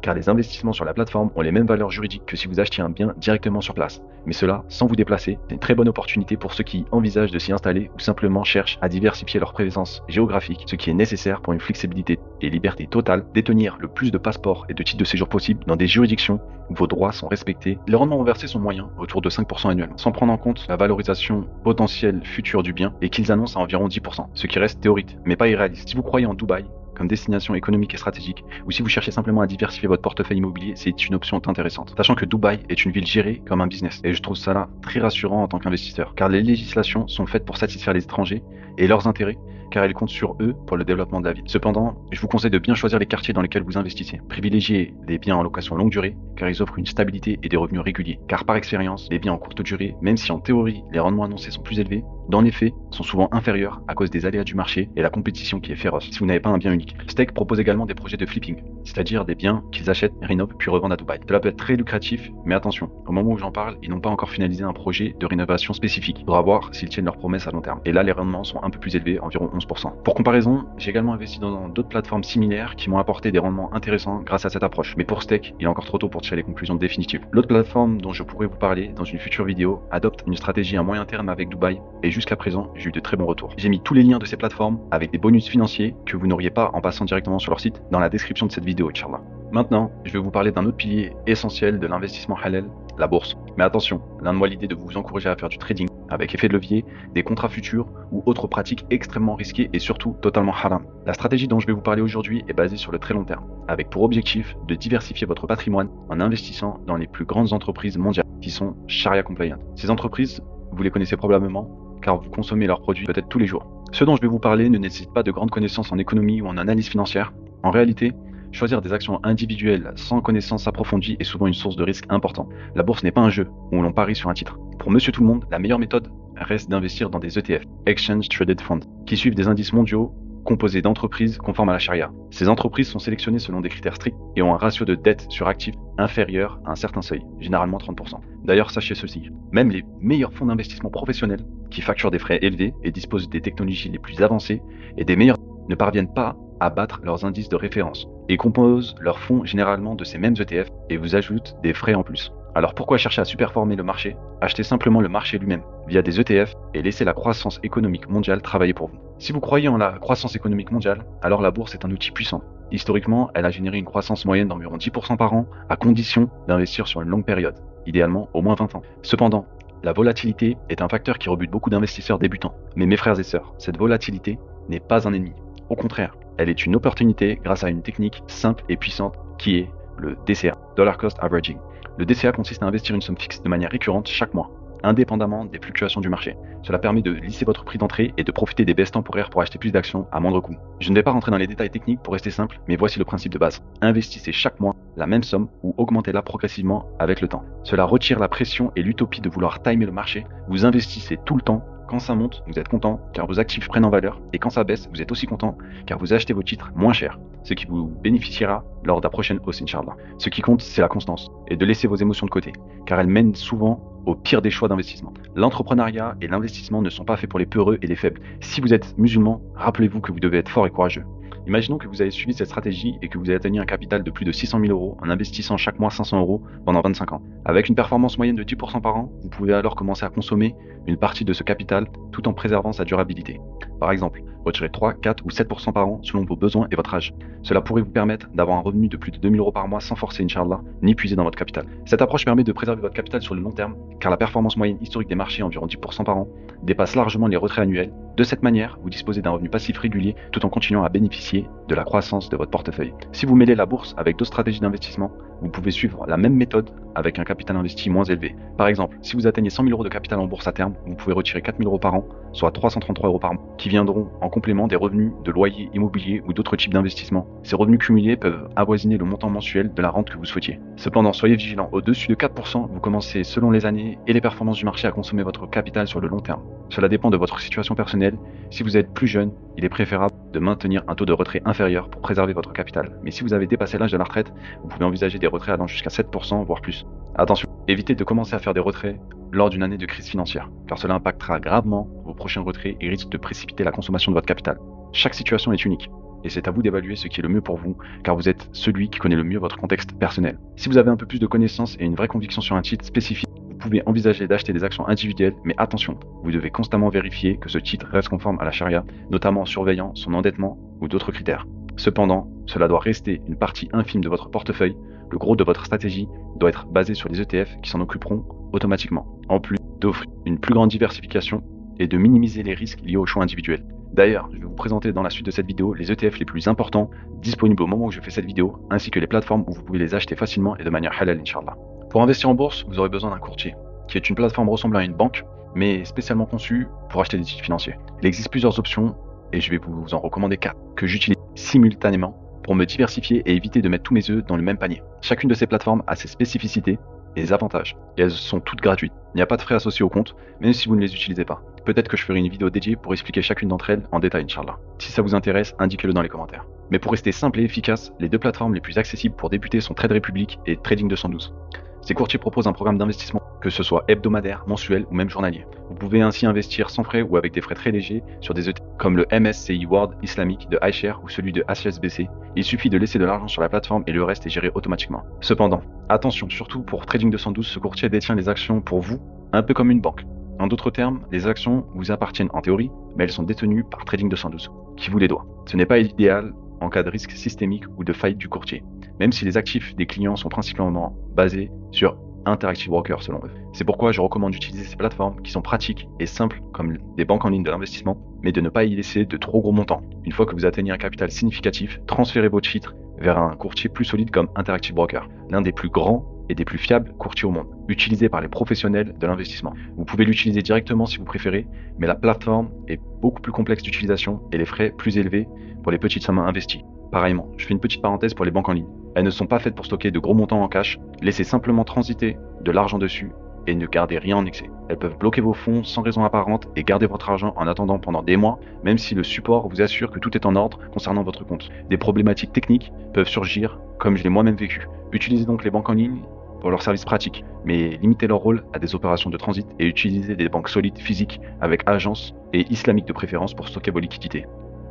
juridiques que si vous achetiez un bien directement sur place. Mais cela sans vous déplacer. C'est une très bonne opportunité pour ceux qui envisagent de s'y installer ou simplement cherchent à diversifier leur présence géographique, ce qui est nécessaire pour une flexibilité et liberté totale, détenir le plus de passeports et de titres de séjour possible dans des juridictions où vos droits sont respectés. Les rendements reversés sont moyens, autour de 5% annuellement, sans prendre en compte la valorisation potentielle future du bien et qu'ils annoncent à environ 10%, ce qui reste théorique, mais pas irréaliste. Si vous croyez en Dubaï comme destination économique et stratégique, ou si vous cherchez simplement à diversifier votre portefeuille immobilier, c'est une option intéressante. Sachant que Dubaï est une ville gérée comme un business, et je trouve ça là très rassurant en tant qu'investisseur, car les législations sont faites pour satisfaire les étrangers et leurs intérêts, car elles comptent sur eux pour le développement de la ville. Cependant, je vous conseille de bien choisir les quartiers dans lesquels vous investissez. Privilégiez des biens en location longue durée, car ils offrent une stabilité et des revenus réguliers. Car par expérience, les biens en courte durée, même si en théorie les rendements annoncés sont plus élevés, dans les faits, sont souvent inférieurs à cause des aléas du marché et la compétition qui est féroce si vous n'avez pas un bien unique. Stake propose également des projets de flipping, c'est-à-dire des biens qu'ils achètent, rénovent puis revendent à Dubaï. Cela peut être très lucratif, mais attention, au moment où j'en parle, ils n'ont pas encore finalisé un projet de rénovation spécifique. Il faudra voir s'ils tiennent leurs promesses à long terme. Et là, les rendements sont un peu plus élevés, environ 11%. Pour comparaison, j'ai également investi dans d'autres plateformes similaires qui m'ont apporté des rendements intéressants grâce à cette approche. Mais pour Stake, il est encore trop tôt pour tirer les conclusions définitives. L'autre plateforme dont je pourrais vous parler dans une future vidéo adopte une stratégie à moyen terme avec Dubaï, et jusqu'à présent, j'ai eu de très bons retours. J'ai mis tous les liens de ces plateformes avec des bonus financiers que vous n'auriez pas en passant directement sur leur site dans la description de cette vidéo, Inch'Allah. Maintenant, je vais vous parler d'un autre pilier essentiel de l'investissement halal, la bourse. Mais attention, loin de moi l'idée de vous encourager à faire du trading avec effet de levier, des contrats futurs ou autres pratiques extrêmement risquées et surtout totalement haram. La stratégie dont je vais vous parler aujourd'hui est basée sur le très long terme, avec pour objectif de diversifier votre patrimoine en investissant dans les plus grandes entreprises mondiales qui sont Sharia compliant. Ces entreprises, vous les connaissez probablement car vous consommez leurs produits peut-être tous les jours. Ce dont je vais vous parler ne nécessite pas de grandes connaissances en économie ou en analyse financière. En réalité, choisir des actions individuelles sans connaissance approfondie est souvent une source de risque important. La bourse n'est pas un jeu où l'on parie sur un titre. Pour monsieur tout le monde, la meilleure méthode reste d'investir dans des ETF, Exchange Traded Funds, qui suivent des indices mondiaux composés d'entreprises conformes à la charia. Ces entreprises sont sélectionnées selon des critères stricts et ont un ratio de dette sur actifs inférieur à un certain seuil, généralement 30%. D'ailleurs, sachez ceci, même les meilleurs fonds d'investissement professionnels, qui facturent des frais élevés et disposent des technologies les plus avancées et des meilleurs, ne parviennent pas à battre leurs indices de référence et composent leurs fonds généralement de ces mêmes ETF et vous ajoutent des frais en plus. Alors pourquoi chercher à superformer le marché? Achetez simplement le marché lui-même via des ETF et laissez la croissance économique mondiale travailler pour vous. Si vous croyez en la croissance économique mondiale, alors la bourse est un outil puissant. Historiquement, elle a généré une croissance moyenne d'environ 10% par an à condition d'investir sur une longue période, idéalement au moins 20 ans. Cependant, la volatilité est un facteur qui rebute beaucoup d'investisseurs débutants. Mais mes frères et sœurs, cette volatilité n'est pas un ennemi. Au contraire, elle est une opportunité grâce à une technique simple et puissante qui est le DCA, Dollar Cost Averaging. Le DCA consiste à investir une somme fixe de manière récurrente chaque mois, indépendamment des fluctuations du marché. Cela permet de lisser votre prix d'entrée et de profiter des baisses temporaires pour acheter plus d'actions à moindre coût. Je ne vais pas rentrer dans les détails techniques pour rester simple, mais voici le principe de base. Investissez chaque mois la même somme ou augmentez-la progressivement avec le temps. Cela retire la pression et l'utopie de vouloir timer le marché. Vous investissez tout le temps. Quand ça monte, vous êtes content car vos actifs prennent en valeur, et quand ça baisse, vous êtes aussi content car vous achetez vos titres moins cher, ce qui vous bénéficiera lors de la prochaine hausse, Inch'Allah. Ce qui compte, c'est la constance et de laisser vos émotions de côté, car elles mènent souvent au pire des choix d'investissement. L'entrepreneuriat et l'investissement ne sont pas faits pour les peureux et les faibles. Si vous êtes musulman, rappelez-vous que vous devez être fort et courageux. Imaginons que vous avez suivi cette stratégie et que vous avez atteint un capital de plus de 600 000 euros en investissant chaque mois 500 euros pendant 25 ans. Avec une performance moyenne de 10% par an, vous pouvez alors commencer à consommer une partie de ce capital tout en préservant sa durabilité. Par exemple, retirez 3, 4 ou 7% par an selon vos besoins et votre âge. Cela pourrait vous permettre d'avoir un revenu de plus de 2000 euros par mois sans forcer, Inch'Allah, ni puiser dans votre capital. Cette approche permet de préserver votre capital sur le long terme, car la performance moyenne historique des marchés, environ 10% par an, dépasse largement les retraits annuels. De cette manière, vous disposez d'un revenu passif régulier tout en continuant à bénéficier de la croissance de votre portefeuille. Si vous mêlez la bourse avec d'autres stratégies d'investissement, vous pouvez suivre la même méthode avec un capital investi moins élevé. Par exemple, si vous atteignez 100 000 euros de capital en bourse à terme, vous pouvez retirer 4 000 euros par an, soit 333 euros par mois, qui viendront en complément des revenus de loyer immobilier ou d'autres types d'investissements. Ces revenus cumulés peuvent avoisiner le montant mensuel de la rente que vous souhaitiez. Cependant, soyez vigilant, au-dessus de 4%, vous commencez selon les années et les performances du marché à consommer votre capital sur le long terme. Cela dépend de votre situation personnelle. Si vous êtes plus jeune, il est préférable de maintenir un taux de retrait inférieur pour préserver votre capital. Mais si vous avez dépassé l'âge de la retraite, vous pouvez envisager des retraits allant jusqu'à 7%, voire plus. Attention, évitez de commencer à faire des retraits lors d'une année de crise financière, car cela impactera gravement vos prochains retraits et risque de précipiter la consommation de votre capital. Chaque situation est unique, et c'est à vous d'évaluer ce qui est le mieux pour vous, car vous êtes celui qui connaît le mieux votre contexte personnel. Si vous avez un peu plus de connaissances et une vraie conviction sur un titre spécifique, vous pouvez envisager d'acheter des actions individuelles, mais attention, vous devez constamment vérifier que ce titre reste conforme à la charia, notamment en surveillant son endettement ou d'autres critères. Cependant, cela doit rester une partie infime de votre portefeuille. Le gros de votre stratégie doit être basé sur les ETF qui s'en occuperont automatiquement, en plus d'offrir une plus grande diversification et de minimiser les risques liés aux choix individuels. D'ailleurs, je vais vous présenter dans la suite de cette vidéo les ETF les plus importants disponibles au moment où je fais cette vidéo, ainsi que les plateformes où vous pouvez les acheter facilement et de manière halal, Inch'Allah. Pour investir en bourse, vous aurez besoin d'un courtier, qui est une plateforme ressemblant à une banque, mais spécialement conçue pour acheter des titres financiers. Il existe plusieurs options, et je vais vous en recommander 4, que j'utilise simultanément pour me diversifier et éviter de mettre tous mes œufs dans le même panier. Chacune de ces plateformes a ses spécificités et des avantages, et elles sont toutes gratuites. Il n'y a pas de frais associés au compte, même si vous ne les utilisez pas. Peut-être que je ferai une vidéo dédiée pour expliquer chacune d'entre elles en détail, Inch'Allah. Si ça vous intéresse, indiquez-le dans les commentaires. Mais pour rester simple et efficace, les deux plateformes les plus accessibles pour débuter sont Trade Republic et Trading 212. Ces courtiers proposent un programme d'investissement, que ce soit hebdomadaire, mensuel ou même journalier. Vous pouvez ainsi investir sans frais ou avec des frais très légers sur des ETF comme le MSCI World Islamic de iShares ou celui de HSBC. Il suffit de laisser de l'argent sur la plateforme et le reste est géré automatiquement. Cependant, attention, surtout pour Trading 212, ce courtier détient les actions pour vous, un peu comme une banque. En d'autres termes, les actions vous appartiennent en théorie, mais elles sont détenues par Trading 212, qui vous les doit. Ce n'est pas idéal en cas de risque systémique ou de faillite du courtier, même si les actifs des clients sont principalement basés sur Interactive Brokers selon eux. C'est pourquoi je recommande d'utiliser ces plateformes qui sont pratiques et simples comme des banques en ligne de l'investissement, mais de ne pas y laisser de trop gros montants. Une fois que vous atteignez un capital significatif, transférez vos titres vers un courtier plus solide comme Interactive Brokers, l'un des plus grands et des plus fiables courtiers au monde, utilisé par les professionnels de l'investissement. Vous pouvez l'utiliser directement si vous préférez, mais la plateforme est beaucoup plus complexe d'utilisation et les frais plus élevés pour les petites sommes investies. Pareillement, je fais une petite parenthèse pour les banques en ligne. Elles ne sont pas faites pour stocker de gros montants en cash, laissez simplement transiter de l'argent dessus et ne gardez rien en excès. Elles peuvent bloquer vos fonds sans raison apparente et garder votre argent en attendant pendant des mois, même si le support vous assure que tout est en ordre concernant votre compte. Des problématiques techniques peuvent surgir, comme je l'ai moi-même vécu. Utilisez donc les banques en ligne pour leurs services pratiques, mais limitez leur rôle à des opérations de transit et utilisez des banques solides physiques avec agence et islamiques de préférence pour stocker vos liquidités.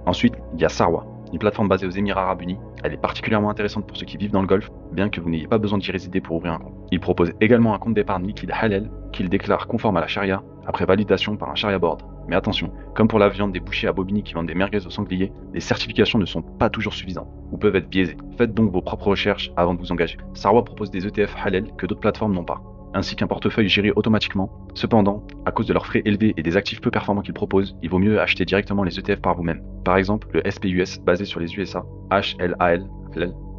Ensuite, il y a Sarwa, une plateforme basée aux Émirats Arabes Unis. Elle est particulièrement intéressante pour ceux qui vivent dans le Golfe, bien que vous n'ayez pas besoin d'y résider pour ouvrir un compte. Il propose également un compte d'épargne liquide halal qu'il déclare conforme à la charia après validation par un charia board. Mais attention, comme pour la viande des bouchers à Bobigny qui vendent des merguez au sanglier, les certifications ne sont pas toujours suffisantes ou peuvent être biaisées. Faites donc vos propres recherches avant de vous engager. Sarwa propose des ETF halal que d'autres plateformes n'ont pas, ainsi qu'un portefeuille géré automatiquement. Cependant, à cause de leurs frais élevés et des actifs peu performants qu'ils proposent, il vaut mieux acheter directement les ETF par vous-même. Par exemple, le SPUS basé sur les USA, HLAL,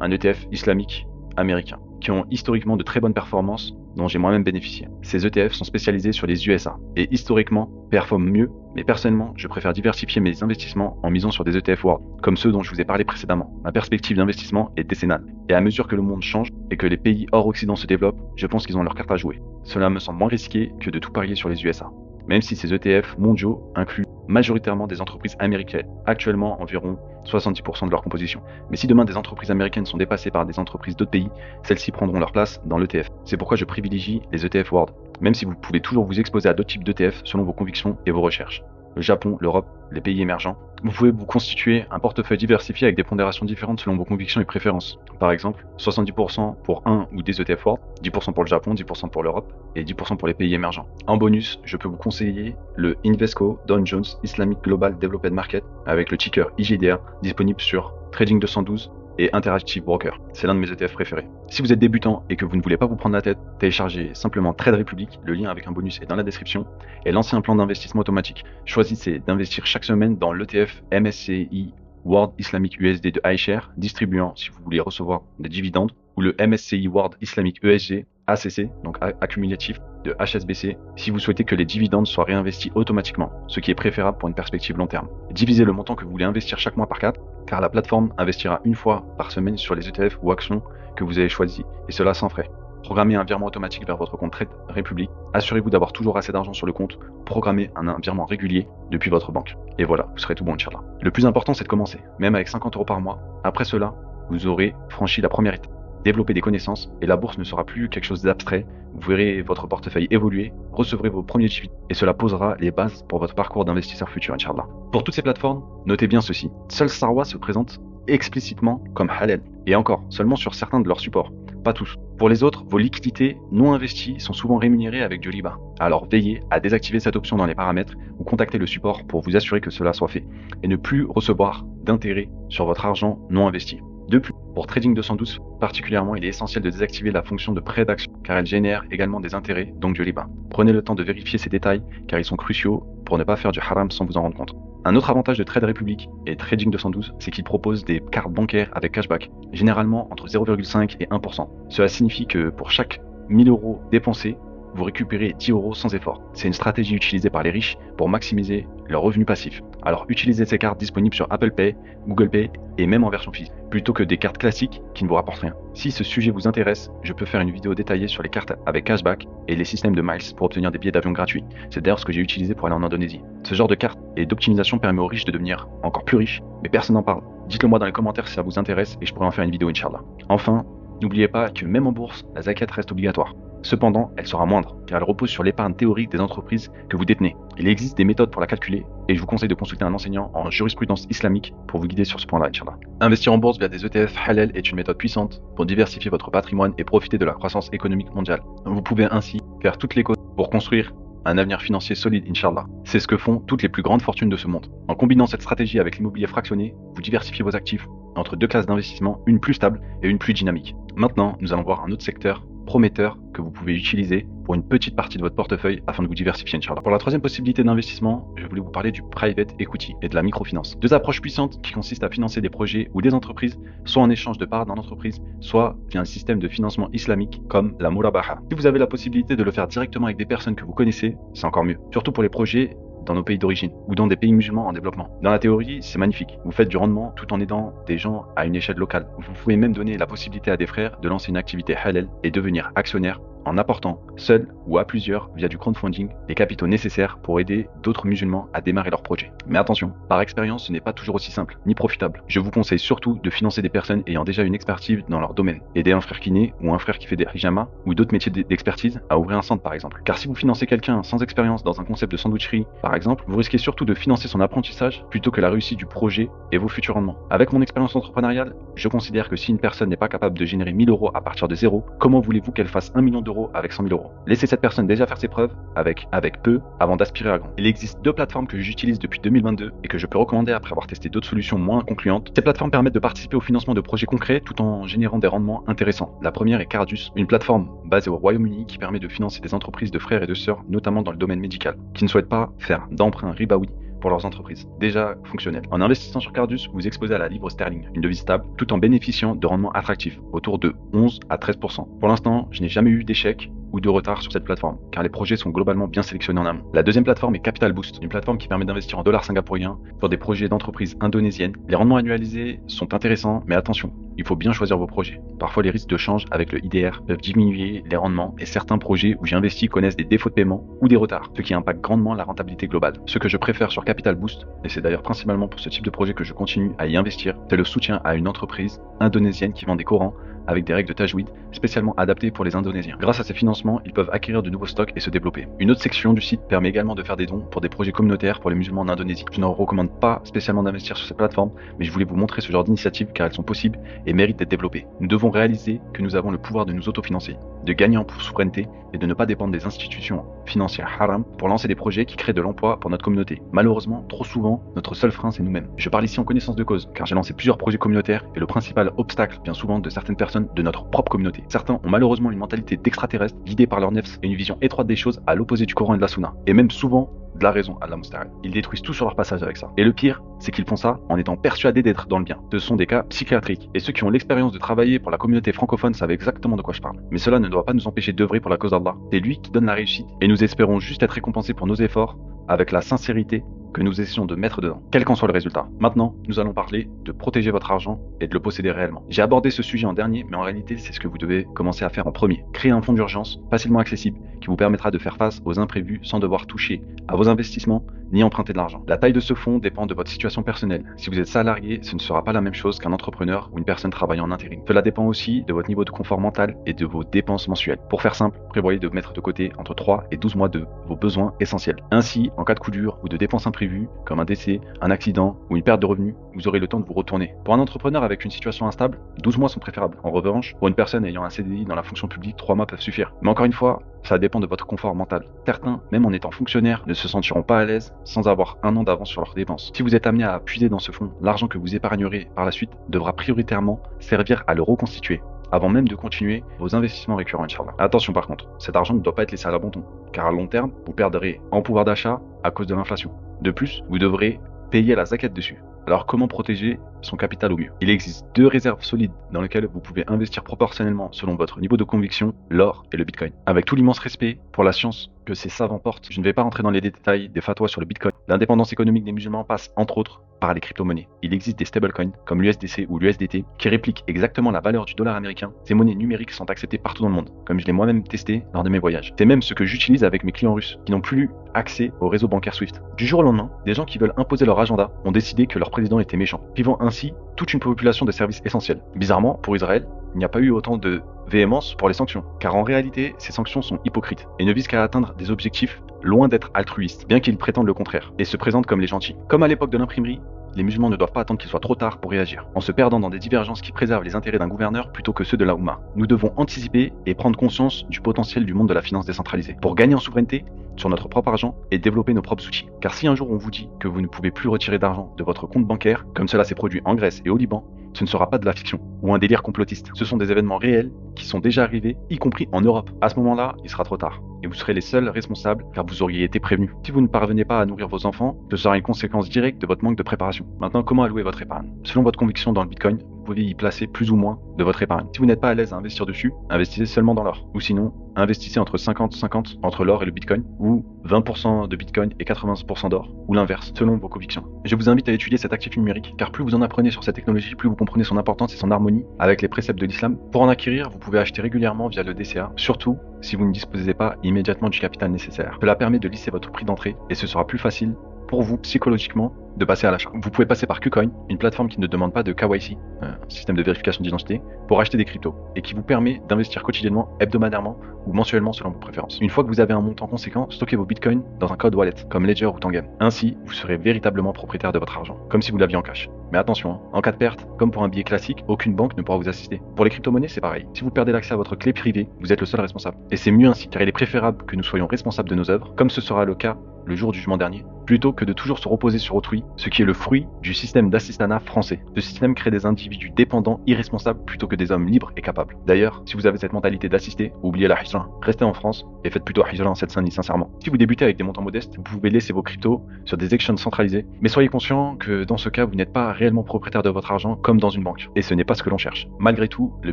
un ETF islamique américain, qui ont historiquement de très bonnes performances dont j'ai moi-même bénéficié. Ces ETF sont spécialisés sur les USA et historiquement performent mieux, mais personnellement, je préfère diversifier mes investissements en misant sur des ETF World, comme ceux dont je vous ai parlé précédemment. Ma perspective d'investissement est décennale, et à mesure que le monde change et que les pays hors Occident se développent, je pense qu'ils ont leur carte à jouer. Cela me semble moins risqué que de tout parier sur les USA, même si ces ETF mondiaux incluent majoritairement des entreprises américaines, actuellement environ 70% de leur composition. Mais si demain des entreprises américaines sont dépassées par des entreprises d'autres pays, celles-ci prendront leur place dans l'ETF. C'est pourquoi je privilégie les ETF World, même si vous pouvez toujours vous exposer à d'autres types d'ETF selon vos convictions et vos recherches. Le Japon, l'Europe, les pays émergents. Vous pouvez vous constituer un portefeuille diversifié avec des pondérations différentes selon vos convictions et préférences. Par exemple, 70% pour un ou des ETF World, 10% pour le Japon, 10% pour l'Europe et 10% pour les pays émergents. En bonus, je peux vous conseiller le Invesco Dow Jones Islamic Global Developed Market avec le ticker IGDR disponible sur Trading 212 et Interactive Broker. C'est l'un de mes ETF préférés. Si vous êtes débutant et que vous ne voulez pas vous prendre la tête, téléchargez simplement Trade Republic, le lien avec un bonus est dans la description, et lancez un plan d'investissement automatique. Choisissez d'investir chaque semaine dans l'ETF MSCI World Islamic USD de iShare, distribuant si vous voulez recevoir des dividendes, ou le MSCI World Islamic ESG ACC, donc accumulatif, de HSBC, si vous souhaitez que les dividendes soient réinvestis automatiquement, ce qui est préférable pour une perspective long terme. Divisez le montant que vous voulez investir chaque mois par 4, car la plateforme investira une fois par semaine sur les ETF ou actions que vous avez choisis, et cela sans frais. Programmez un virement automatique vers votre compte Trade Republic. Assurez-vous d'avoir toujours assez d'argent sur le compte. Programmez un virement régulier depuis votre banque. Et voilà, vous serez tout bon, Inch'Allah. Le plus important, c'est de commencer, même avec 50 € par mois. Après cela, vous aurez franchi la première étape. Développer des connaissances et la bourse ne sera plus quelque chose d'abstrait. Vous verrez votre portefeuille évoluer, recevrez vos premiers dividendes et cela posera les bases pour votre parcours d'investisseur futur, Inch'Allah. Pour toutes ces plateformes, notez bien ceci. Seul Sarwa se présente explicitement comme halal et encore seulement sur certains de leurs supports, pas tous. Pour les autres, vos liquidités non investies sont souvent rémunérées avec du riba. Alors veillez à désactiver cette option dans les paramètres ou contactez le support pour vous assurer que cela soit fait et ne plus recevoir d'intérêt sur votre argent non investi. De plus, pour Trading 212 particulièrement, il est essentiel de désactiver la fonction de prêt d'action car elle génère également des intérêts, donc du riba. Prenez le temps de vérifier ces détails car ils sont cruciaux pour ne pas faire du haram sans vous en rendre compte. Un autre avantage de Trade Republic et Trading 212, c'est qu'il propose des cartes bancaires avec cashback, généralement entre 0,5 et 1%. Cela signifie que pour chaque 1000 € dépensés, vous récupérez 10 € sans effort. C'est une stratégie utilisée par les riches pour maximiser leurs revenus passifs. Alors utilisez ces cartes disponibles sur Apple Pay, Google Pay et même en version physique, plutôt que des cartes classiques qui ne vous rapportent rien. Si ce sujet vous intéresse, je peux faire une vidéo détaillée sur les cartes avec cashback et les systèmes de miles pour obtenir des billets d'avion gratuits. C'est d'ailleurs ce que j'ai utilisé pour aller en Indonésie. Ce genre de carte et d'optimisation permet aux riches de devenir encore plus riches, mais personne n'en parle. Dites-le moi dans les commentaires si ça vous intéresse et je pourrais en faire une vidéo, Inch'Allah. Enfin, n'oubliez pas que même en bourse, la zakat reste obligatoire. Cependant, elle sera moindre, car elle repose sur l'épargne théorique des entreprises que vous détenez. Il existe des méthodes pour la calculer, et je vous conseille de consulter un enseignant en jurisprudence islamique pour vous guider sur ce point-là, Inch'Allah. Investir en bourse via des ETF halal est une méthode puissante pour diversifier votre patrimoine et profiter de la croissance économique mondiale. Vous pouvez ainsi faire toutes les causes pour construire un avenir financier solide, Inch'Allah. C'est ce que font toutes les plus grandes fortunes de ce monde. En combinant cette stratégie avec l'immobilier fractionné, vous diversifiez vos actifs entre deux classes d'investissement, une plus stable et une plus dynamique. Maintenant, nous allons voir un autre secteur prometteur que vous pouvez utiliser pour une petite partie de votre portefeuille afin de vous diversifier, Inch'Allah. Pour la troisième possibilité d'investissement, je voulais vous parler du private equity et de la microfinance. Deux approches puissantes qui consistent à financer des projets ou des entreprises, soit en échange de parts dans l'entreprise, soit via un système de financement islamique comme la murabaha. Si vous avez la possibilité de le faire directement avec des personnes que vous connaissez, c'est encore mieux. Surtout pour les projets dans nos pays d'origine ou dans des pays musulmans en développement. Dans la théorie, c'est magnifique. Vous faites du rendement tout en aidant des gens à une échelle locale. Vous pouvez même donner la possibilité à des frères de lancer une activité halal et devenir actionnaire en apportant, seul ou à plusieurs, via du crowdfunding, les capitaux nécessaires pour aider d'autres musulmans à démarrer leur projet. Mais attention, par expérience, ce n'est pas toujours aussi simple, ni profitable. Je vous conseille surtout de financer des personnes ayant déjà une expertise dans leur domaine. Aider un frère kiné ou un frère qui fait des hijama ou d'autres métiers d'expertise à ouvrir un centre par exemple. Car si vous financez quelqu'un sans expérience dans un concept de sandwicherie, par exemple, vous risquez surtout de financer son apprentissage plutôt que la réussite du projet et vos futurs rendements. Avec mon expérience entrepreneuriale, je considère que si une personne n'est pas capable de générer 1000 € à partir de zéro, comment voulez-vous qu'elle fasse 1 million d'euros avec 100 000 €? Laissez cette personne déjà faire ses preuves avec peu avant d'aspirer à grand. Il existe deux plateformes que j'utilise depuis 2022 et que je peux recommander après avoir testé d'autres solutions moins concluantes. Ces plateformes permettent de participer au financement de projets concrets tout en générant des rendements intéressants. La première est Cardus, une plateforme basée au Royaume-Uni qui permet de financer des entreprises de frères et de sœurs, notamment dans le domaine médical, qui ne souhaitent pas faire d'emprunt ribaoui pour leurs entreprises, déjà fonctionnelles. En investissant sur Cardus, vous exposez à la livre sterling, une devise stable, tout en bénéficiant de rendements attractifs, autour de 11 à 13%. Pour l'instant, je n'ai jamais eu d'échec ou de retard sur cette plateforme, car les projets sont globalement bien sélectionnés en amont. La deuxième plateforme est Capital Boost, une plateforme qui permet d'investir en dollars singapouriens pour des projets d'entreprises indonésiennes. Les rendements annualisés sont intéressants, mais attention, il faut bien choisir vos projets. Parfois, les risques de change avec le IDR peuvent diminuer les rendements et certains projets où j'ai investi connaissent des défauts de paiement ou des retards, ce qui impacte grandement la rentabilité globale. Ce que je préfère sur Capital Boost, et c'est d'ailleurs principalement pour ce type de projet que je continue à y investir, c'est le soutien à une entreprise indonésienne qui vend des Corans avec des règles de tajwid spécialement adaptées pour les Indonésiens. Grâce à ces financements, ils peuvent acquérir de nouveaux stocks et se développer. Une autre section du site permet également de faire des dons pour des projets communautaires pour les musulmans en Indonésie. Je ne recommande pas spécialement d'investir sur cette plateforme, mais je voulais vous montrer ce genre d'initiatives car elles sont possibles et méritent d'être développées. Nous devons réaliser que nous avons le pouvoir de nous autofinancer, de gagner en souveraineté et de ne pas dépendre des institutions financières haram pour lancer des projets qui créent de l'emploi pour notre communauté. Malheureusement, trop souvent, notre seul frein c'est nous-mêmes. Je parle ici en connaissance de cause, car j'ai lancé plusieurs projets communautaires et le principal obstacle, bien souvent, de certaines personnes de notre propre communauté. Certains ont malheureusement une mentalité d'extraterrestre, guidée par leur nefs et une vision étroite des choses à l'opposé du Coran et de la Sunna, et même souvent de la raison, Allah musta'an. Ils détruisent tout sur leur passage avec ça. Et le pire, c'est qu'ils font ça en étant persuadés d'être dans le bien. Ce sont des cas psychiatriques. Et ceux qui ont l'expérience de travailler pour la communauté francophone savent exactement de quoi je parle. Mais cela ne doit pas nous empêcher d'œuvrer pour la cause d'Allah. C'est lui qui donne la réussite. Et nous espérons juste être récompensés pour nos efforts avec la sincérité que nous essayons de mettre dedans, quel qu'en soit le résultat. Maintenant, nous allons parler de protéger votre argent et de le posséder réellement. J'ai abordé ce sujet en dernier, mais en réalité, c'est ce que vous devez commencer à faire en premier. Créer un fonds d'urgence facilement accessible qui vous permettra de faire face aux imprévus sans devoir toucher à vos investissements ni emprunter de l'argent. La taille de ce fonds dépend de votre situation personnelle. Si vous êtes salarié, ce ne sera pas la même chose qu'un entrepreneur ou une personne travaillant en intérim. Cela dépend aussi de votre niveau de confort mental et de vos dépenses mensuelles. Pour faire simple, prévoyez de mettre de côté entre 3 et 12 mois de vos besoins essentiels. Ainsi, en cas de coup dur ou de dépenses imprévues, comme un décès, un accident ou une perte de revenus, vous aurez le temps de vous retourner. Pour un entrepreneur avec une situation instable, 12 mois sont préférables. En revanche, pour une personne ayant un CDI dans la fonction publique, 3 mois peuvent suffire. Mais encore une fois, ça dépend de votre confort mental. Certains, même en étant fonctionnaires, ne se sentiront pas à l'aise sans avoir un an d'avance sur leurs dépenses. Si vous êtes amené à puiser dans ce fonds, l'argent que vous épargnerez par la suite devra prioritairement servir à le reconstituer, avant même de continuer vos investissements récurrents, Inch'Allah. Attention par contre, cet argent ne doit pas être laissé à l'abandon, car à long terme, vous perdrez en pouvoir d'achat à cause de l'inflation. De plus, vous devrez payer la zakat dessus. Alors comment protéger son capital au mieux? Il existe 2 réserves solides dans lesquelles vous pouvez investir proportionnellement selon votre niveau de conviction, l'or et le bitcoin. Avec tout l'immense respect pour la science que ces savants portent, je ne vais pas rentrer dans les détails des fatwas sur le bitcoin. L'indépendance économique des musulmans passe entre autres par les crypto-monnaies. Il existe des stablecoins comme l'USDC ou l'USDT qui répliquent exactement la valeur du dollar américain. Ces monnaies numériques sont acceptées partout dans le monde, comme je l'ai moi-même testé lors de mes voyages. C'est même ce que j'utilise avec mes clients russes qui n'ont plus accès au réseau bancaire SWIFT. Du jour au lendemain, des gens qui veulent imposer leur agenda ont décidé que leur président était méchant, privant ainsi toute une population de services essentiels. Bizarrement, pour Israël, il n'y a pas eu autant de véhémence pour les sanctions, car en réalité, ces sanctions sont hypocrites et ne visent qu'à atteindre des objectifs loin d'être altruistes, bien qu'ils prétendent le contraire, et se présentent comme les gentils. Comme à l'époque de l'imprimerie, les musulmans ne doivent pas attendre qu'il soit trop tard pour réagir, en se perdant dans des divergences qui préservent les intérêts d'un gouverneur plutôt que ceux de la Oumma. Nous devons anticiper et prendre conscience du potentiel du monde de la finance décentralisée, pour gagner en souveraineté sur notre propre argent et développer nos propres outils. Car si un jour on vous dit que vous ne pouvez plus retirer d'argent de votre compte bancaire, comme cela s'est produit en Grèce et au Liban, ce ne sera pas de la fiction ou un délire complotiste. Ce sont des événements réels qui sont déjà arrivés, y compris en Europe. À ce moment-là, il sera trop tard. Et vous serez les seuls responsables car vous auriez été prévenus. Si vous ne parvenez pas à nourrir vos enfants, ce sera une conséquence directe de votre manque de préparation. Maintenant, comment allouer votre épargne? Selon votre conviction dans le Bitcoin, vous pouvez y placer plus ou moins de votre épargne. Si vous n'êtes pas à l'aise à investir dessus, investissez seulement dans l'or. Ou sinon, investissez entre 50-50 entre l'or et le Bitcoin, ou 20% de Bitcoin et 80% d'or, ou l'inverse, selon vos convictions. Je vous invite à étudier cet actif numérique, car plus vous en apprenez sur cette technologie, plus vous comprenez son importance et son harmonie avec les préceptes de l'islam. Pour en acquérir, vous pouvez acheter régulièrement via le DCA, surtout si vous ne disposez pas immédiatement du capital nécessaire. Cela permet de lisser votre prix d'entrée et ce sera plus facile pour vous psychologiquement de passer à l'achat. Vous pouvez passer par KuCoin, une plateforme qui ne demande pas de KYC, un système de vérification d'identité, pour acheter des cryptos et qui vous permet d'investir quotidiennement, hebdomadairement ou mensuellement selon vos préférences. Une fois que vous avez un montant conséquent, stockez vos bitcoins dans un code wallet comme Ledger ou Tangem. Ainsi, vous serez véritablement propriétaire de votre argent, comme si vous l'aviez en cash. Mais attention, en cas de perte, comme pour un billet classique, aucune banque ne pourra vous assister. Pour les crypto-monnaies, c'est pareil. Si vous perdez l'accès à votre clé privée, vous êtes le seul responsable. Et c'est mieux ainsi, car il est préférable que nous soyons responsables de nos œuvres, comme ce sera le cas le jour du jugement dernier, plutôt que de toujours se reposer sur autrui, ce qui est le fruit du système d'assistanat français. Ce système crée des individus dépendants, irresponsables, plutôt que des hommes libres et capables. D'ailleurs, si vous avez cette mentalité d'assister, oubliez la hijra, restez en France et faites plutôt hijra en Seine-Saint-Denis, sincèrement. Si vous débutez avec des montants modestes, vous pouvez laisser vos cryptos sur des exchanges centralisés, mais soyez conscient que dans ce cas, vous n'êtes pas réellement propriétaire de votre argent comme dans une banque. Et ce n'est pas ce que l'on cherche. Malgré tout, le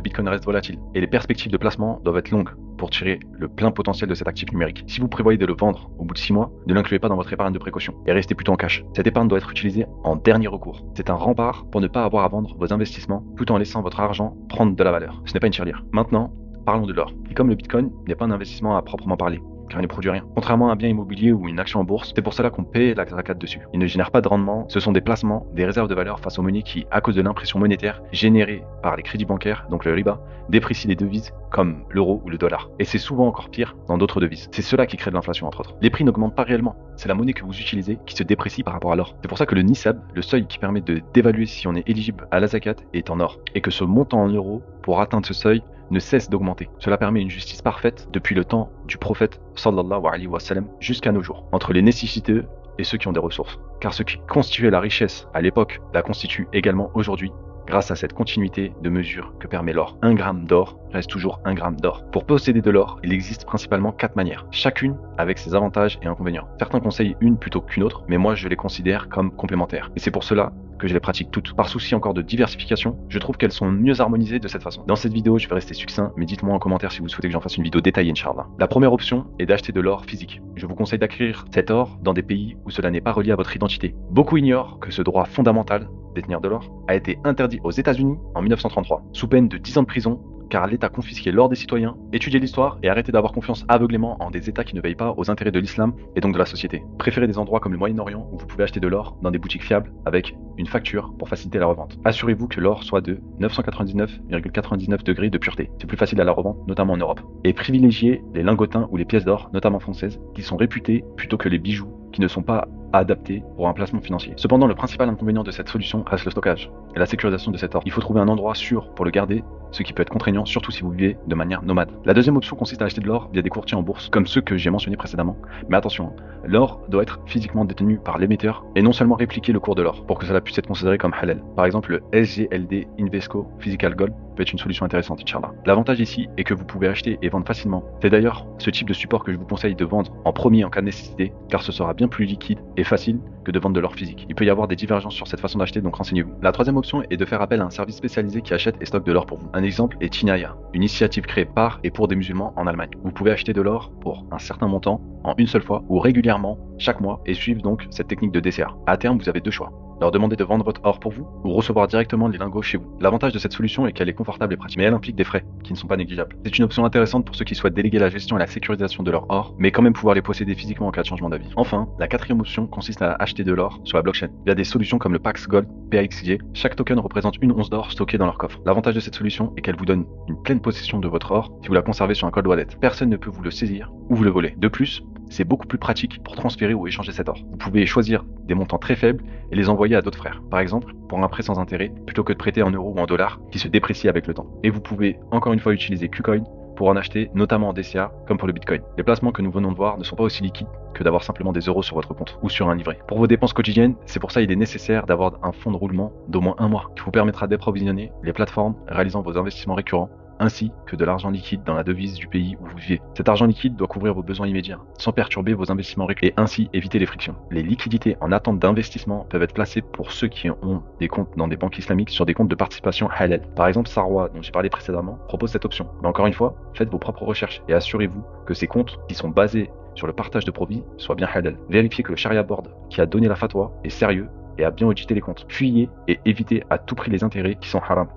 Bitcoin reste volatile et les perspectives de placement doivent être longues. pour tirer le plein potentiel de cet actif numérique. Si vous prévoyez de le vendre au bout de 6 mois, ne l'incluez pas dans votre épargne de précaution et restez plutôt en cash. Cette épargne doit être utilisée en dernier recours. C'est un rempart pour ne pas avoir à vendre vos investissements tout en laissant votre argent prendre de la valeur. Ce n'est pas une tirelire. Maintenant, parlons de l'or. Et comme le Bitcoin n'est pas un investissement à proprement parler, car il ne produit rien. Contrairement à un bien immobilier ou une action en bourse, c'est pour cela qu'on paie la zakat dessus. Il ne génère pas de rendement, ce sont des placements, des réserves de valeur face aux monnaies qui, à cause de l'impression monétaire générée par les crédits bancaires, donc le riba, déprécient les devises comme l'euro ou le dollar. Et c'est souvent encore pire dans d'autres devises. C'est cela qui crée de l'inflation entre autres. Les prix n'augmentent pas réellement, c'est la monnaie que vous utilisez qui se déprécie par rapport à l'or. C'est pour ça que le nisab, le seuil qui permet d'évaluer si on est éligible à la zakat, est en or. Et que ce montant en euros, pour atteindre ce seuil, ne cesse d'augmenter. Cela permet une justice parfaite depuis le temps du prophète sallallahu alayhi wa sallam jusqu'à nos jours, entre les nécessiteux et ceux qui ont des ressources. Car ce qui constituait la richesse à l'époque la constitue également aujourd'hui grâce à cette continuité de mesure que permet l'or. 1 gramme d'or reste toujours 1 gramme d'or. Pour posséder de l'or, il existe principalement 4 manières, chacune avec ses avantages et inconvénients. Certains conseillent une plutôt qu'une autre, mais moi je les considère comme complémentaires. Et c'est pour cela que je les pratique toutes. Par souci encore de diversification, je trouve qu'elles sont mieux harmonisées de cette façon. Dans cette vidéo, je vais rester succinct, mais dites-moi en commentaire si vous souhaitez que j'en fasse une vidéo détaillée, Inch'Allah. La première option est d'acheter de l'or physique. Je vous conseille d'acquérir cet or dans des pays où cela n'est pas relié à votre identité. Beaucoup ignorent que ce droit fondamental, détenir de l'or, a été interdit aux États-Unis en 1933, sous peine de 10 ans de prison, car l'État confisquait l'or des citoyens. Étudiez l'histoire et arrêtez d'avoir confiance aveuglément en des États qui ne veillent pas aux intérêts de l'islam et donc de la société. Préférez des endroits comme le Moyen-Orient où vous pouvez acheter de l'or dans des boutiques fiables avec une facture pour faciliter la revente. Assurez-vous que l'or soit de 999,99 degrés de pureté. C'est plus facile à la revente, notamment en Europe. Et privilégiez les lingotins ou les pièces d'or, notamment françaises, qui sont réputées plutôt que les bijoux qui ne sont pas adaptés pour un placement financier. Cependant, le principal inconvénient de cette solution reste le stockage et la sécurisation de cet or. Il faut trouver un endroit sûr pour le garder, ce qui peut être contraignant, surtout si vous vivez de manière nomade. La deuxième option consiste à acheter de l'or via des courtiers en bourse, comme ceux que j'ai mentionnés précédemment. Mais attention, l'or doit être physiquement détenu par l'émetteur et non seulement répliquer le cours de l'or, pour que cela puisse être considéré comme halal. Par exemple, le SGLD Invesco Physical Gold peut être une solution intéressante, Inch'Allah. L'avantage ici est que vous pouvez acheter et vendre facilement. C'est d'ailleurs ce type de support que je vous conseille de vendre en premier en cas de nécessité, car ce sera bien plus liquide et facile que de vendre de l'or physique. Il peut y avoir des divergences sur cette façon d'acheter, donc renseignez-vous. La troisième option est de faire appel à un service spécialisé qui achète et stocke de l'or pour vous. Un exemple est Tinaya, une initiative créée par et pour des musulmans en Allemagne. Vous pouvez acheter de l'or pour un certain montant en une seule fois ou régulièrement chaque mois et suivre donc cette technique de DCA. À terme, vous avez deux choix. Leur demander de vendre votre or pour vous ou recevoir directement les lingots chez vous. L'avantage de cette solution est qu'elle est confortable et pratique, mais elle implique des frais qui ne sont pas négligeables. C'est une option intéressante pour ceux qui souhaitent déléguer la gestion et la sécurisation de leur or, mais quand même pouvoir les posséder physiquement en cas de changement d'avis. Enfin, la quatrième option consiste à acheter de l'or sur la blockchain via des solutions comme le Pax Gold, PXJ. Chaque token représente une once d'or stockée dans leur coffre. L'avantage de cette solution est qu'elle vous donne une pleine possession de votre or si vous la conservez sur un cold wallet. Personne ne peut vous le saisir ou vous le voler. De plus, c'est beaucoup plus pratique pour transférer ou échanger cet or. Vous pouvez choisir des montants très faibles et les envoyer à d'autres frères. Par exemple, pour un prêt sans intérêt, plutôt que de prêter en euros ou en dollars qui se déprécient avec le temps. Et vous pouvez encore une fois utiliser KuCoin pour en acheter, notamment en DCA, comme pour le Bitcoin. Les placements que nous venons de voir ne sont pas aussi liquides que d'avoir simplement des euros sur votre compte ou sur un livret. Pour vos dépenses quotidiennes, c'est pour ça il est nécessaire d'avoir un fonds de roulement d'au moins un mois qui vous permettra d'approvisionner les plateformes réalisant vos investissements récurrents ainsi que de l'argent liquide dans la devise du pays où vous vivez. Cet argent liquide doit couvrir vos besoins immédiats, sans perturber vos investissements récurrents et ainsi éviter les frictions. Les liquidités en attente d'investissement peuvent être placées pour ceux qui ont des comptes dans des banques islamiques sur des comptes de participation halal. Par exemple, Sarwa, dont j'ai parlé précédemment, propose cette option. Mais encore une fois, faites vos propres recherches et assurez-vous que ces comptes qui sont basés sur le partage de profits soient bien halal. Vérifiez que le Sharia Board qui a donné la fatwa est sérieux et a bien audité les comptes. Fuyez et évitez à tout prix les intérêts qui sont haram.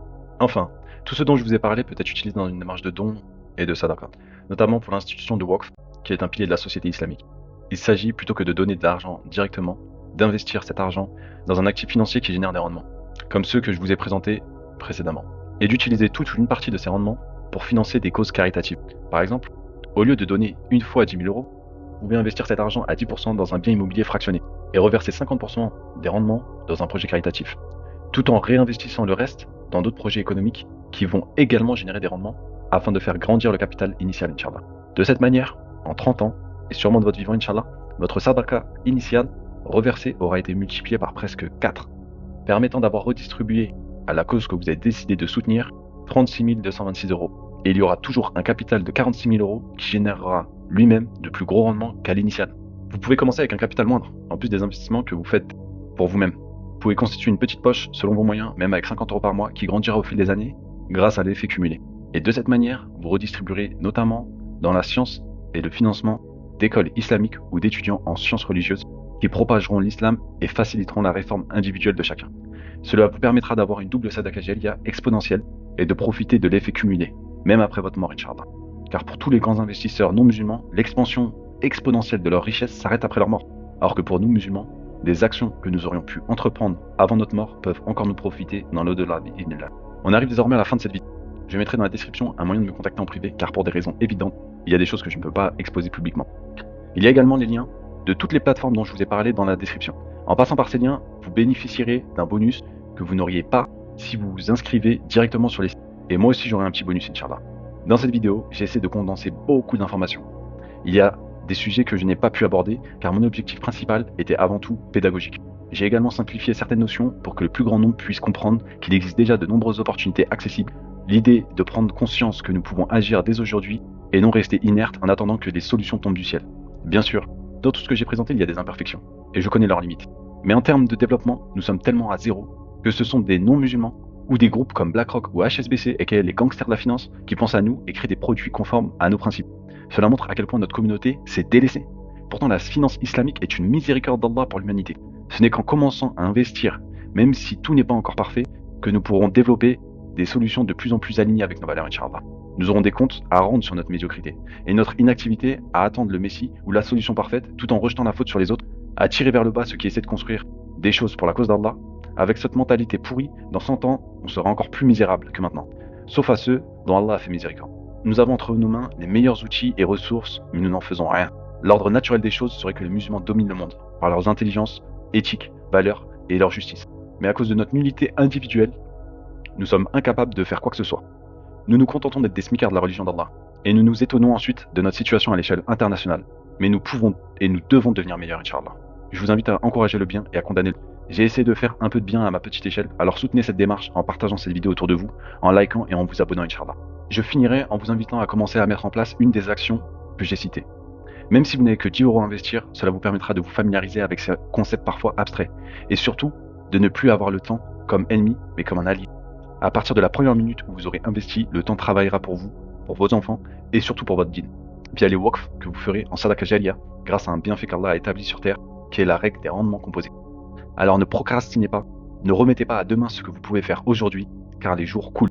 Enfin, tout ce dont je vous ai parlé peut être utilisé dans une démarche de don et de sadaqa, notamment pour l'institution de Waqf, qui est un pilier de la société islamique. Il s'agit, plutôt que de donner de l'argent directement, d'investir cet argent dans un actif financier qui génère des rendements, comme ceux que je vous ai présentés précédemment, et d'utiliser toute ou une partie de ces rendements pour financer des causes caritatives. Par exemple, au lieu de donner une fois 10 000 euros, vous pouvez investir cet argent à 10% dans un bien immobilier fractionné et reverser 50% des rendements dans un projet caritatif, tout en réinvestissant le reste dans d'autres projets économiques qui vont également générer des rendements afin de faire grandir le capital initial, Inch'Allah. De cette manière, en 30 ans, et sûrement de votre vivant, Inch'Allah, votre sadaqa initial reversé aura été multiplié par presque 4, permettant d'avoir redistribué à la cause que vous avez décidé de soutenir 36 226 euros. Et il y aura toujours un capital de 46 000 euros qui générera lui-même de plus gros rendements qu'à l'initial. Vous pouvez commencer avec un capital moindre, en plus des investissements que vous faites pour vous-même. Vous pouvez constituer une petite poche selon vos moyens, même avec 50 euros par mois, qui grandira au fil des années grâce à l'effet cumulé. Et de cette manière, vous redistribuerez notamment dans la science et le financement d'écoles islamiques ou d'étudiants en sciences religieuses qui propageront l'islam et faciliteront la réforme individuelle de chacun. Cela vous permettra d'avoir une double sadaqa jariya exponentielle et de profiter de l'effet cumulé, même après votre mort, Inch'Allah. Car pour tous les grands investisseurs non musulmans, l'expansion exponentielle de leur richesse s'arrête après leur mort. Alors que pour nous musulmans, des actions que nous aurions pu entreprendre avant notre mort peuvent encore nous profiter dans l'au-delà d'Idnillah. On arrive désormais à la fin de cette vidéo. Je mettrai dans la description un moyen de me contacter en privé, car pour des raisons évidentes, il y a des choses que je ne peux pas exposer publiquement. Il y a également les liens de toutes les plateformes dont je vous ai parlé dans la description. En passant par ces liens, vous bénéficierez d'un bonus que vous n'auriez pas si vous vous inscrivez directement sur les sites. Et moi aussi j'aurai un petit bonus, Inch'Allah. Dans cette vidéo, j'essaie de condenser beaucoup d'informations. Il y a des sujets que je n'ai pas pu aborder car mon objectif principal était avant tout pédagogique. J'ai également simplifié certaines notions pour que le plus grand nombre puisse comprendre qu'il existe déjà de nombreuses opportunités accessibles. L'idée de prendre conscience que nous pouvons agir dès aujourd'hui et non rester inertes en attendant que des solutions tombent du ciel. Bien sûr, dans tout ce que j'ai présenté, il y a des imperfections, et je connais leurs limites. Mais en termes de développement, nous sommes tellement à zéro que ce sont des non-musulmans ou des groupes comme BlackRock ou HSBC, et les gangsters de la finance, qui pensent à nous et créent des produits conformes à nos principes. Cela montre à quel point notre communauté s'est délaissée. Pourtant, la finance islamique est une miséricorde d'Allah pour l'humanité. Ce n'est qu'en commençant à investir, même si tout n'est pas encore parfait, que nous pourrons développer des solutions de plus en plus alignées avec nos valeurs, Inch'Allah. Nous aurons des comptes à rendre sur notre médiocrité et notre inactivité à attendre le Messie ou la solution parfaite tout en rejetant la faute sur les autres, à tirer vers le bas ceux qui essaient de construire des choses pour la cause d'Allah. Avec cette mentalité pourrie, dans 100 ans, on sera encore plus misérable que maintenant, sauf à ceux dont Allah a fait miséricorde. Nous avons entre nos mains les meilleurs outils et ressources, mais nous n'en faisons rien. L'ordre naturel des choses serait que les musulmans dominent le monde par leurs intelligences, éthiques, valeurs et leur justice. Mais à cause de notre nullité individuelle, nous sommes incapables de faire quoi que ce soit. Nous nous contentons d'être des smicards de la religion d'Allah, et nous nous étonnons ensuite de notre situation à l'échelle internationale. Mais nous pouvons et nous devons devenir meilleurs, Inch'Allah. Je vous invite à encourager le bien et à condamner le mal. J'ai essayé de faire un peu de bien à ma petite échelle, alors soutenez cette démarche en partageant cette vidéo autour de vous, en likant et en vous abonnant, Inch'Allah. Je finirai en vous invitant à commencer à mettre en place une des actions que j'ai citées. Même si vous n'avez que 10 € à investir, cela vous permettra de vous familiariser avec ces concepts parfois abstraits, et surtout de ne plus avoir le temps comme ennemi, mais comme un allié. À partir de la première minute où vous aurez investi, le temps travaillera pour vous, pour vos enfants, et surtout pour votre dîn, via les waqf que vous ferez en sadaqa jariya, grâce à un bienfait qu'Allah a établi sur terre, qui est la règle des rendements composés. Alors ne procrastinez pas, ne remettez pas à demain ce que vous pouvez faire aujourd'hui, car les jours coulent.